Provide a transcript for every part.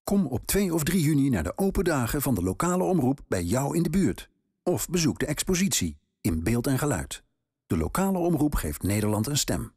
Kom op 2 of 3 juni naar de open dagen van de lokale omroep bij jou in de buurt. Of bezoek de expositie in beeld en geluid. De lokale omroep geeft Nederland een stem.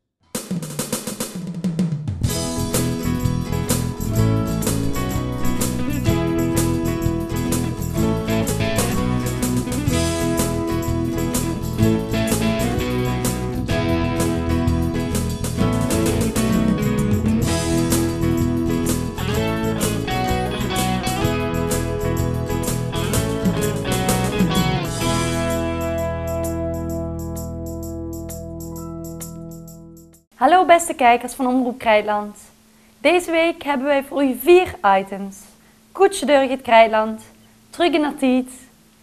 Hallo beste kijkers van Omroep Krijtland. Deze week hebben wij voor u 4 items. Koetsje door het Krijtland, Terug in Tiet,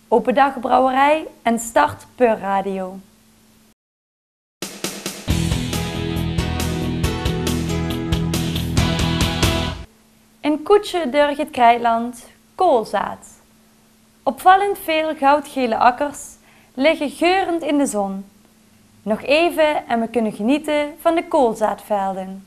Open Dag Brouwerij en Start Pur Radio. Een koetsje door het Krijtland, koolzaad. Opvallend veel goudgele akkers liggen geurend in de zon. Nog even en we kunnen genieten van de koolzaadvelden.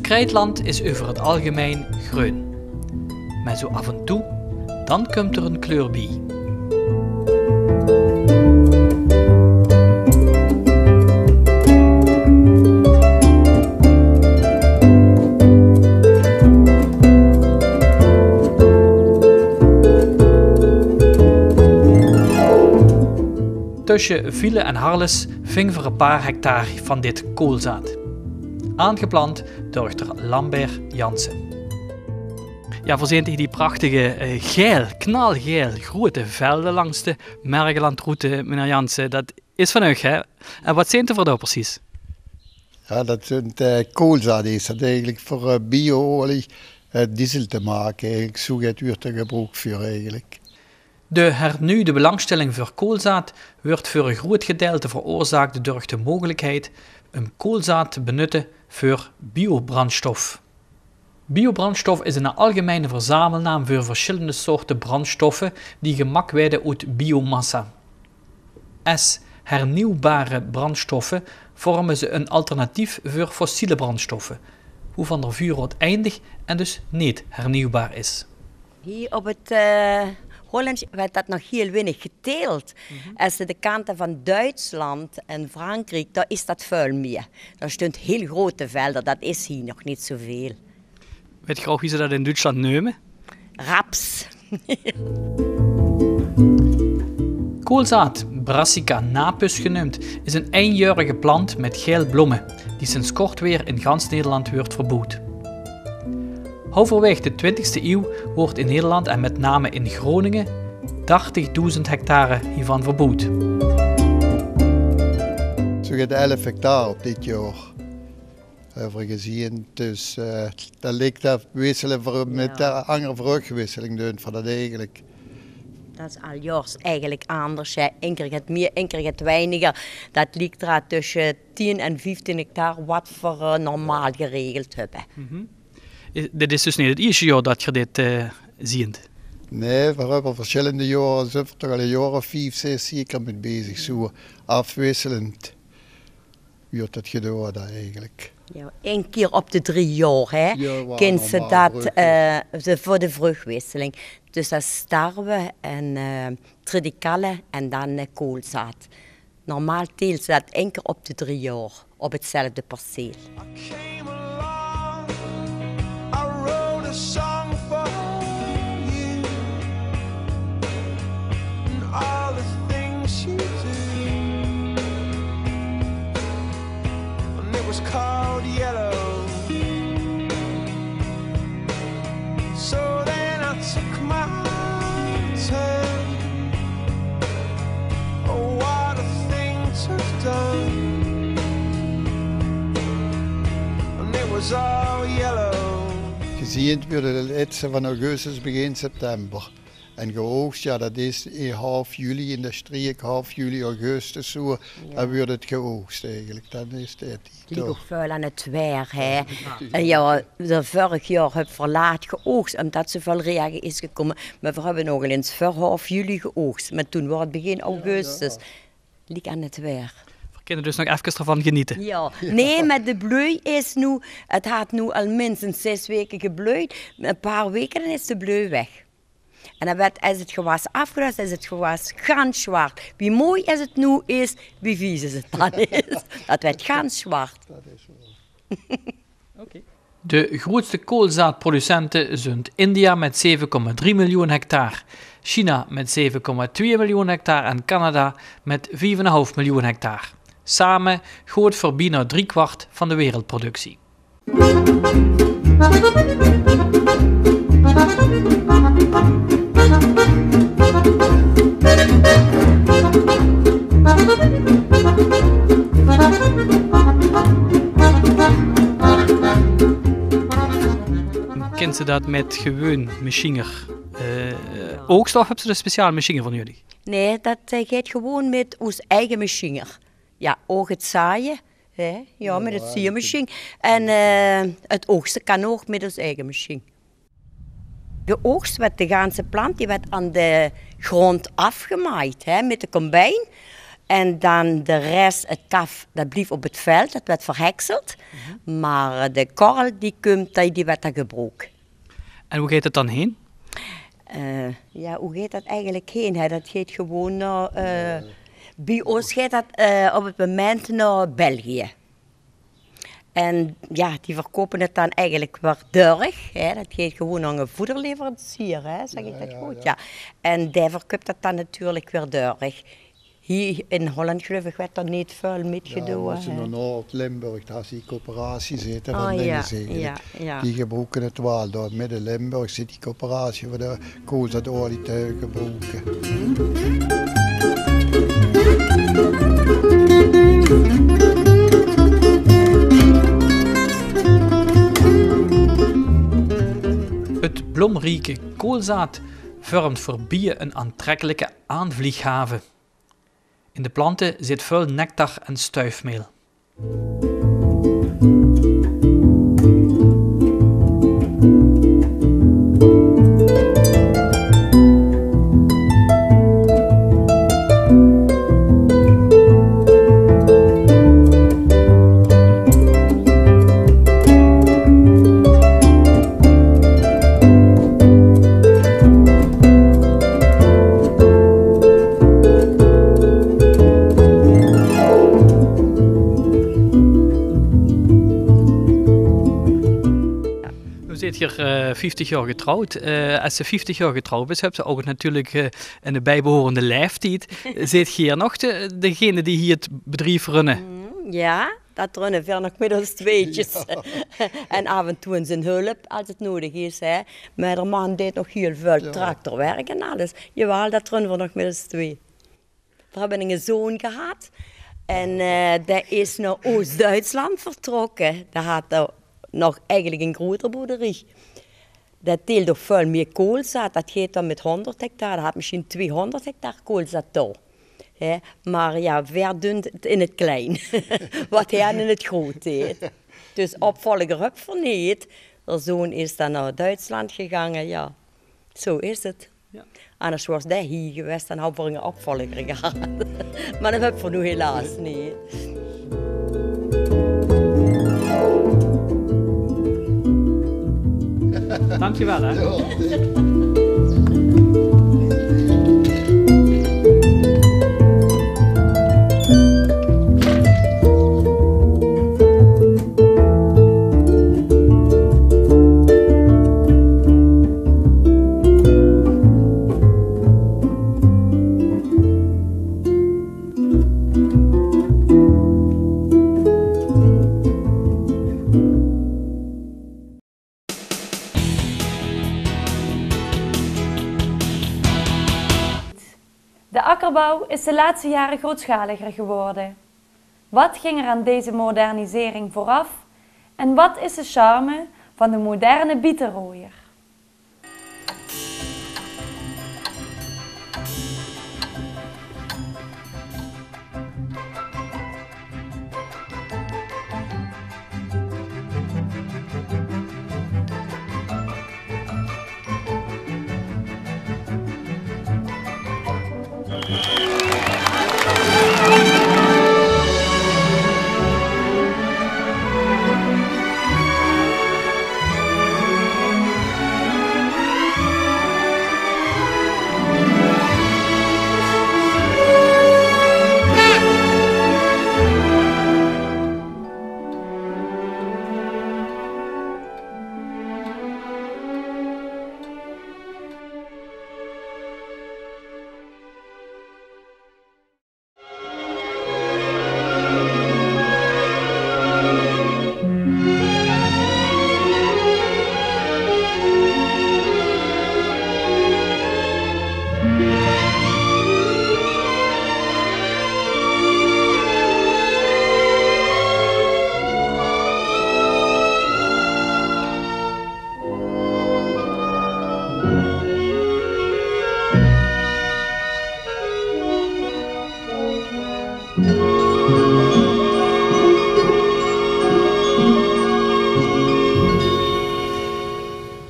Krijtland is over het algemeen groen. Maar zo af en toe, dan komt er een kleur bij. Tussen Vielen en Harles vingen we een paar hectare van dit koolzaad. Aangeplant door Lambert Jansen. Ja, voorzien tegen die prachtige knalgeel grote velden langs de Mergelandroute, meneer Jansen, dat is van u, hè? En wat zijn er voor dat precies? Ja, dat zijn koolzaad is dat eigenlijk voor bio-olie diesel te maken. Eigenlijk zo gaat het te gebruikt voor eigenlijk. De hernieuwde belangstelling voor koolzaad wordt voor een groot gedeelte veroorzaakt door de mogelijkheid om koolzaad te benutten voor biobrandstof. Biobrandstof is een algemene verzamelnaam voor verschillende soorten brandstoffen die gemaakt worden uit biomassa. Als hernieuwbare brandstoffen vormen ze een alternatief voor fossiele brandstoffen, waarvan er vuur eindig en dus niet hernieuwbaar is. Hier op het Hollands werd dat nog heel weinig geteeld. Als de kanten van Duitsland en Frankrijk, daar is dat veel meer. Daar staan heel grote velden, dat is hier nog niet zoveel. Weet je ook wie ze dat in Duitsland nemen? Raps. Koolzaad, Brassica napus genoemd, is een eenjarige plant met geel bloemen, die sinds kort weer in gans Nederland wordt verboden. Halverwege de 20e eeuw wordt in Nederland en met name in Groningen 80.000 hectare hiervan verboden. Zo gaat 11 hectare op dit jaar. Hebben we gezien, dus dat lijkt dat wisselen met de andere vruchtwisseling doen van dat eigenlijk. Dat is al jaren eigenlijk anders. Eén keer het meer, één keer het weiniger. Dat ligt er tussen 10 en 15 hectare wat we normaal geregeld hebben. Dit is dus niet het eerste jaar dat je dit ziet? Nee, we hebben verschillende jaren, zijn we toch al een jaar of 5, 6 zeker mee bezig. Zo afwisselend wordt dat gedaan eigenlijk. Ja, 1 keer op de 3 jaar, hè, kunnen ze dat voor de vruchtwisseling. Dus dat is tarwe en triticale en dan koolzaad. Normaal teelt ze dat 1 keer op de 3 jaar op hetzelfde perceel. Was called yellow. So then I took my turn. was all yellow. Gezien wordt de laatste van augustus, begin september. En geoogst, ja, dat is in half juli in de streek, half juli, augustus zo. Dan wordt het geoogst eigenlijk. Dan is het Het ligt ook veel aan het weer, hè. En ja, de vorig jaar heb ik verlaat geoogst, omdat zoveel regen is gekomen. Maar we hebben nog eens voor half juli geoogst. Maar toen was het begin augustus. Ligt aan het weer. We kunnen dus nog even ervan genieten. Ja, nee, maar de bloei is nu, het had nu al minstens 6 weken gebloeid. Een paar weken dan is de bloei weg. En dan werd, als het gewas afgerust, is het gewas gans zwart. Wie mooi is het nu is, wie vies is het dan is. Dat werd gans zwart. De grootste koolzaadproducenten zijn India met 7,3 miljoen hectare, China met 7,2 miljoen hectare en Canada met 4,5 miljoen hectare. Samen gooit voor bijna 3/4 van de wereldproductie. Kent ze dat met gewoon machinger oogst of hebben ze een speciale machine van jullie? Nee, dat gaat gewoon met ons eigen machine. Ja, ook het zaaien. Hè? Ja, met het zaaimachine. En het oogsten kan ook met ons eigen machine. Geoogst werd de ganse plant, die werd aan de grond afgemaaid, hè, met de combijn. En dan de rest, het kaf, dat bleef op het veld, dat werd verhekseld. Maar de korrel, die werd dan gebroken. En hoe gaat het dan heen? Ja, hoe gaat dat eigenlijk heen? Hè? Dat gaat gewoon naar... bij ons gaat dat op het moment naar België. En ja, die verkopen het dan eigenlijk weer durig. Hè? Dat gaat gewoon aan een voederleverancier, hè? Zeg ik dat goed? Ja. En die verkoopt dat dan natuurlijk weer durig. Hier in Holland geloof ik werd er niet veel metgedaan. Ja, als je naar Noord-Limburg, daar is die coöperatie zitten van ja. Die gebruiken het wel. Door Midden-Limburg zit die coöperatie voor de koolzaadolie te gebruiken. Het blomrijke koolzaad vormt voor bijen een aantrekkelijke aanvlieghaven. In de planten zit veel nectar en stuifmeel. Hier 50 jaar getrouwd. Als ze 50 jaar getrouwd is, hebben ze ook natuurlijk in de bijbehorende leeftijd. Zit je hier nog degene die hier het bedrijf runnen? Ja, dat runnen veel nog met ons tweetjes. Ja. En af en toe zijn hulp als het nodig is. Hè. Maar de man deed nog heel veel tractorwerk en alles. Jawel, dat runnen we nog met ons twee. We hebben een zoon gehad. En die is naar Oost-Duitsland vertrokken. Daar had nog eigenlijk een grotere boerderij. Dat deelt toch veel meer koolzaad. Dat gaat dan met 100 hectare. Dat had misschien 200 hectare koolzaad daar. Maar ja, verdunt het in het klein. Wat hij in het groot deed. Dus opvolger heb verneed. De zoon is dan naar Duitsland gegaan. Ja, zo is het. Ja. Anders was hij hier geweest, dan had ik een opvolger gehad. Maar dat heb ik voor nu helaas niet. Dankjewel, hè. De akkerbouw is de laatste jaren grootschaliger geworden. Wat ging er aan deze modernisering vooraf En wat is de charme van de moderne bietenrooier?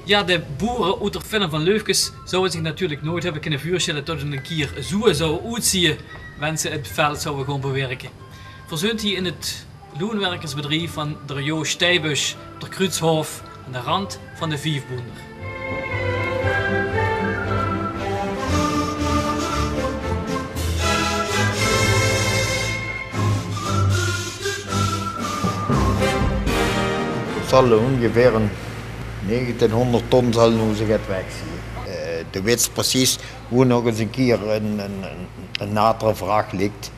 Ja, de boeren uit de van Leufkes zouden zich natuurlijk nooit hebben kunnen voorstellen tot een keer zo zou uitzien wanneer ze het veld zouden gaan bewerken. Verzunt hij in het loonwerkersbedrijf van de Jo Stijbusch, de Kruidshof aan de rand van de Vijfboender. Zal ongeveer een 1900 ton zal nu zich het wegzien. De weet precies hoe nog eens een keer een natere vraag ligt.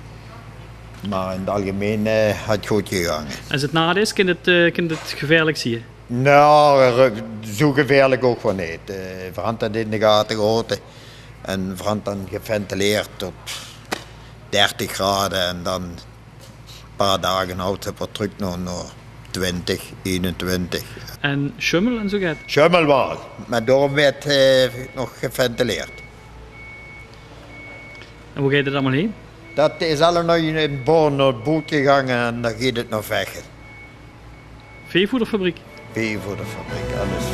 Maar in het algemeen had het goed gegaan. Als het nat is, kan het gevaarlijk zien? Nou, zo gevaarlijk ook wel niet. Verand dat in de gaten gehouden en verand dan geventileerd op 30 graden en dan een paar dagen houdt het wat terug naar 20, 21. En schummel en zo gaat? Schummel wel, maar daarom werd nog geventileerd. En hoe gaat het allemaal heen? Dat is allemaal in een boor naar het boot gegaan en dan gaat het nog weg. Veevoederfabriek? Veevoederfabriek, alles.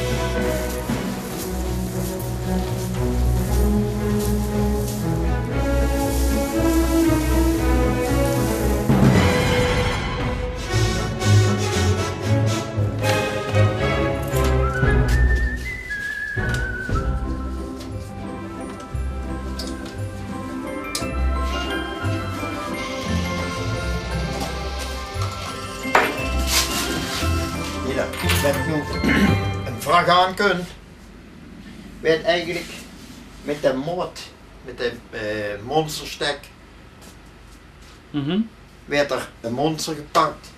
Met nu een vraag aan kunt, werd eigenlijk met de moord, met de monsterstek, werd er een monster gepakt.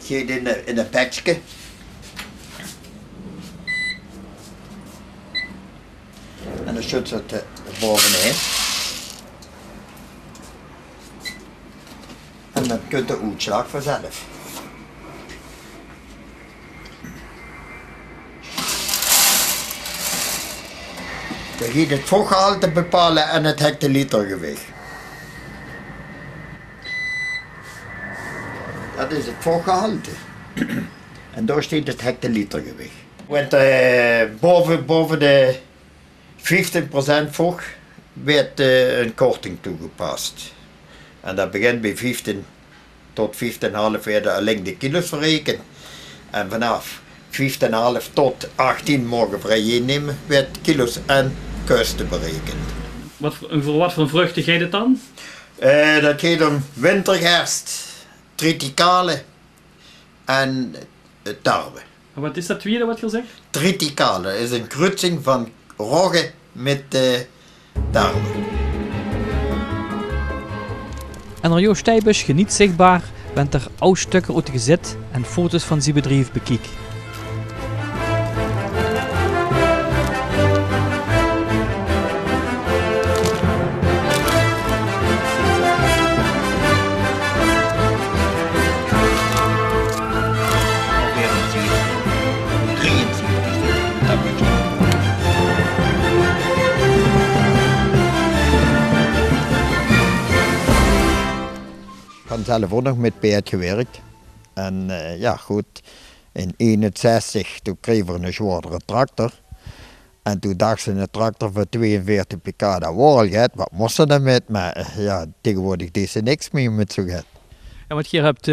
Geet in een pakje. En dan schud het er bovenin. En dan kunt de uitslag vanzelf. Dan gaat het vochtgehalte bepalen en het hectolitergewicht. Dat is het vochtgehalte. En daar staat het hectolitergewicht. Want boven de 15% vocht werd een korting toegepast. En dat begint bij 15 tot 15,5 werden alleen de kilo's verrekend. En vanaf 15,5 tot 18 mogen vrij innemen, werd kilo's en kosten berekend. Voor wat voor vruchten gaat het dan? Dat gaat om wintergerst, triticale en tarwe. En wat is dat tweede wat je zegt? Triticale is een kruising van rogge met tarwe. En er Joost Stijbusch geniet zichtbaar, bent er oude stukken uit de gezet en foto's van zijn bedrijf bekijk. zelf ook nog met paard gewerkt. En ja goed, in 1961 toen kregen we een zwaardere tractor. En toen dacht ze een tractor voor 42 pk, dat was al geld. Wat moest ze daarmee? Maar ja, tegenwoordig deed ze niks meer met zo'n geld. Ja, want je hebt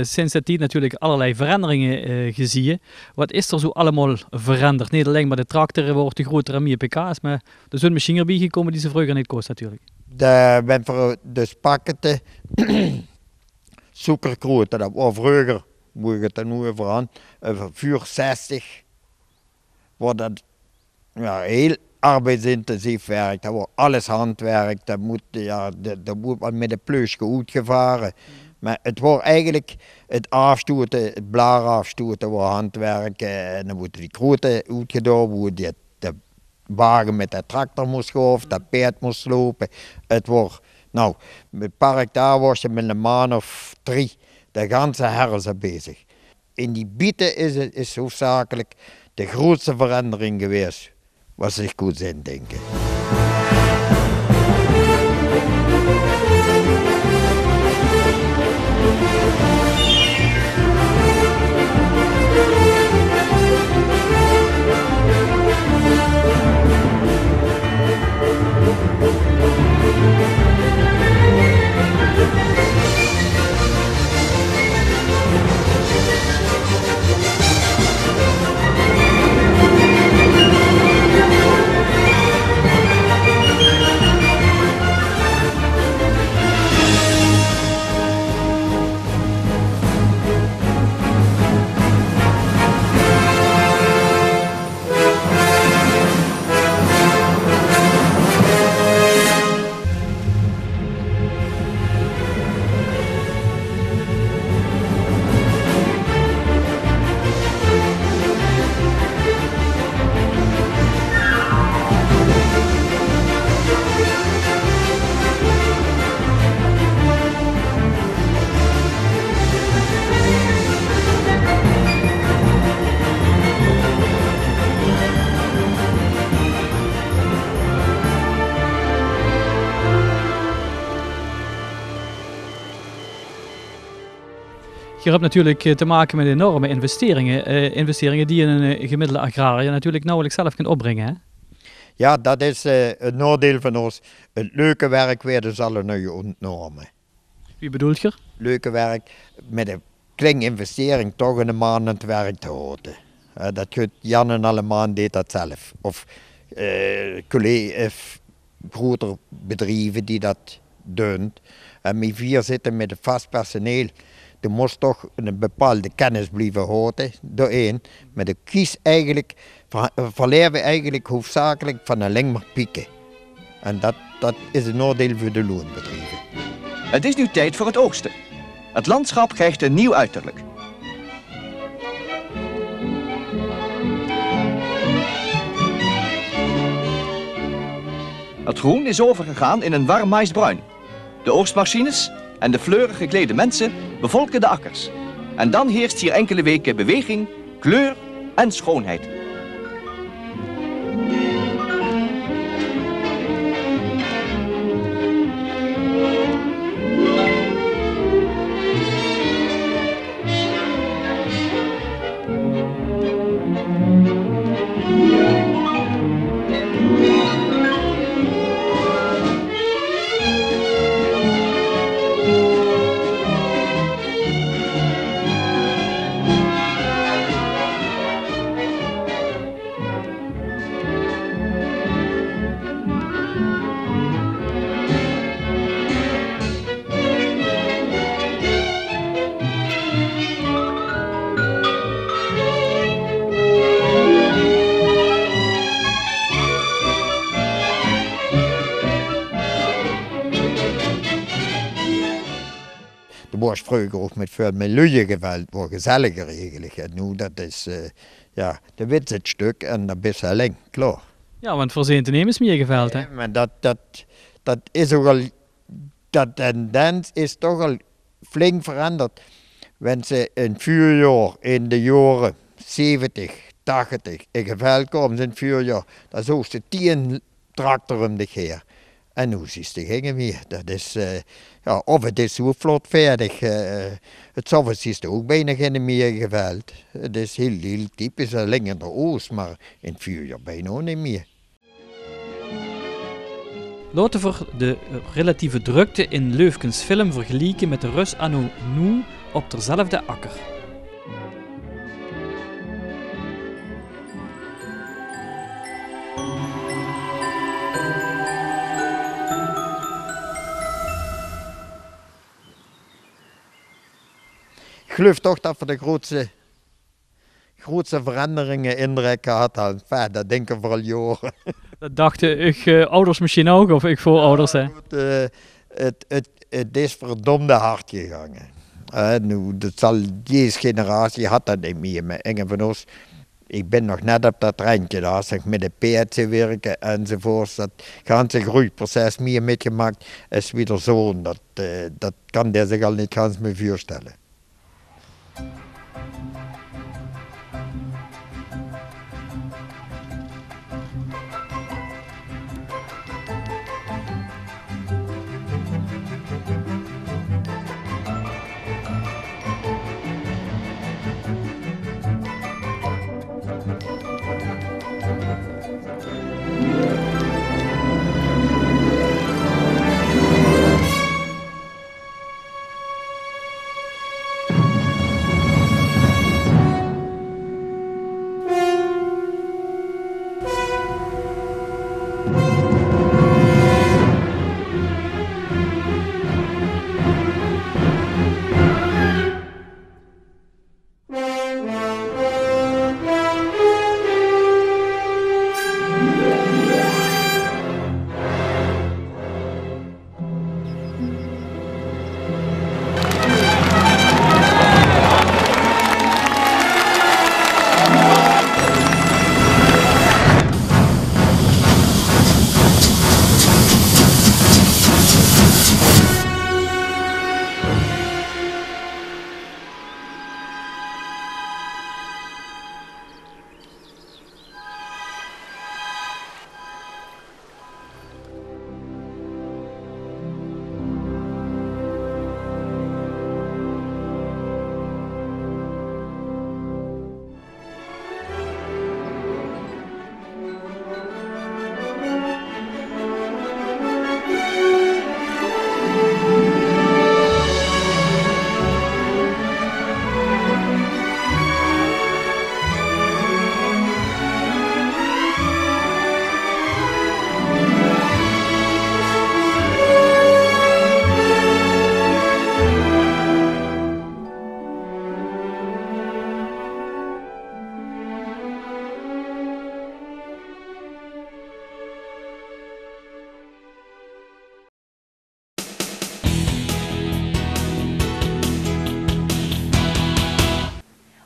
sinds die tijd natuurlijk allerlei veranderingen gezien. Wat is er zo allemaal veranderd? Niet alleen maar de tractor wordt de grotere en meer pk's, maar er zijn machines erbij gekomen die ze vroeger niet kost natuurlijk. De ben voor de pakketten suikerkroten, dat was vroeger, moet ik het er nu even aan, voor 60 wordt dat ja, heel arbeidsintensief werk. Dat wordt alles handwerk, dat moet wat met de pluisje uitgevaren. Maar het wordt eigenlijk het afstoten, het blaar afstoten wordt handwerk. En dan moeten die kroten uitgedaan worden, de wagen met de tractor moest schoven, dat paard moest lopen. Het wordt, nou, met park daar was je met een man of 3, de ganse herfst bezig. In die bieten is hoofdzakelijk de grootste verandering geweest, wat ik goed zin denken. Je hebt natuurlijk te maken met enorme investeringen die een gemiddelde agrariër natuurlijk nauwelijks zelf kan opbrengen. Hè? Ja, dat is het nadeel van ons. Het leuke werk werden ze alle nu ontnomen. Wie bedoelt je? Leuke werk met een kleine investering toch in een maand aan het werk te houden. Dat Jan en Allemaan deed dat zelf. Of grotere bedrijven die dat doen. En met 4 zitten met het vast personeel. Je moest toch een bepaalde kennis blijven houden, doorheen. Maar de kies eigenlijk, verliezen we eigenlijk hoofdzakelijk van alleen maar pieken. En dat is een nadeel voor de loonbedrijven. Het is nu tijd voor het oogsten. Het landschap krijgt een nieuw uiterlijk. Het groen is overgegaan in een warm maïsbruin. De oogstmachines en de fleurig geklede mensen bevolken de akkers. En dan heerst hier enkele weken beweging, kleur en schoonheid. Was vroeger ook met veel milieugeweld, was gezelliger eigenlijk. En nu dat is de wit het stuk en dat is alleen, klaar. Ja, want voor zijn te nemen is meer geveld, hè? Ja, maar dat is ook al, dat tendens is toch al flink veranderd. Wanneer ze in 4 jaar, in de jaren 70, 80, in geveld komen in 4 jaar, dan zocht ze 10 tractor om de keer. En nu is het geen meer. Dat is, of het is zo vlot verdig. Het soms is er ook bijna geen meer geveld. Het is heel typisch, alleen in de oost, maar in het vuurjaar bijna niet meer. Laten we de relatieve drukte in Leufkens film vergelijken met de rust anno nu op dezelfde akker. Ik geloof toch dat we de grootste veranderingen indruk gehad hebben. Enfin, dat denken we al jaren. Dat dachten ik ouders misschien ook, of ik voorouders. Hè? Het is verdomde hard gegaan. Nu, deze generatie had dat niet meer. Maar een van ons, ik ben nog net op dat randje daar, zeg, met de peertje werken enzovoort. Dat ganse groeiproces meer metgemaakt is weer zo'n. Dat kan hij zich al niet ganz meer voorstellen.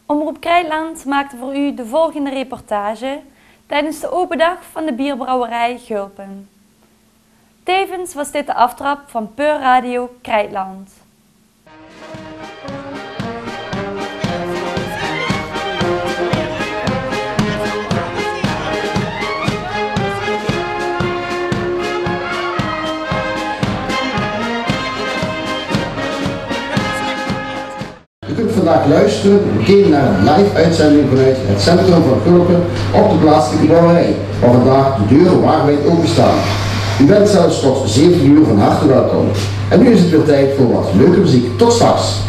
Omroep Krijtland maakte voor u de volgende reportage tijdens de open dag van de bierbrouwerij Gulpen. Tevens was dit de aftrap van Peur Radio Krijtland. U kunt vandaag luisteren, bekijken naar een live uitzending vanuit het centrum van Gulpen op de plaatselijke brouwerij, waar vandaag de deuren wagenwijd openstaan. U bent zelfs tot 7 uur van harte welkom. En nu is het weer tijd voor wat leuke muziek. Tot straks!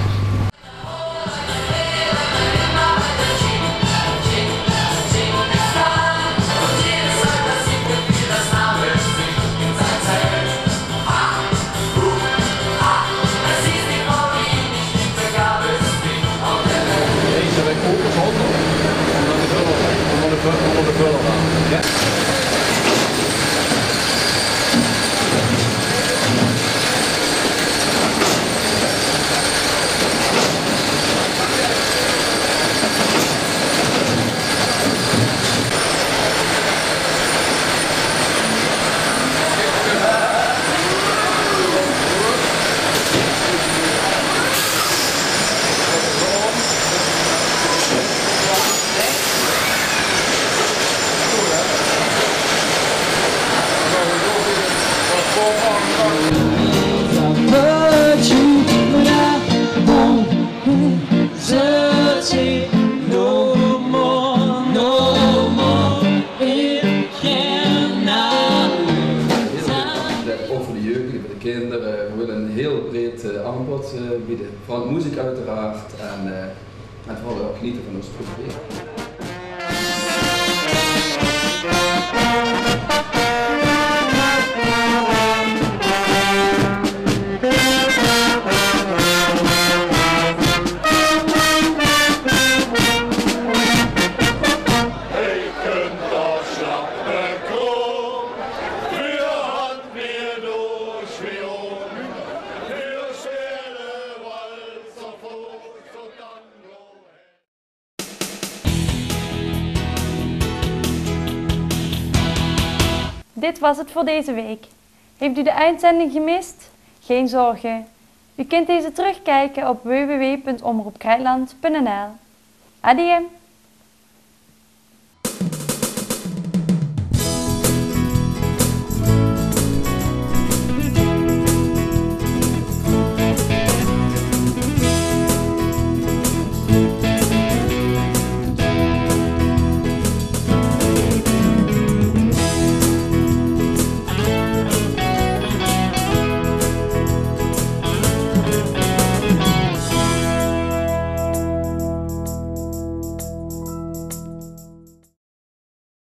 Vooral de muziek uiteraard en vooral ook genieten van ons proefweer. Dit was het voor deze week. Heeft u de uitzending gemist? Geen zorgen. U kunt deze terugkijken op www.omroepkrijtland.nl. Adieu!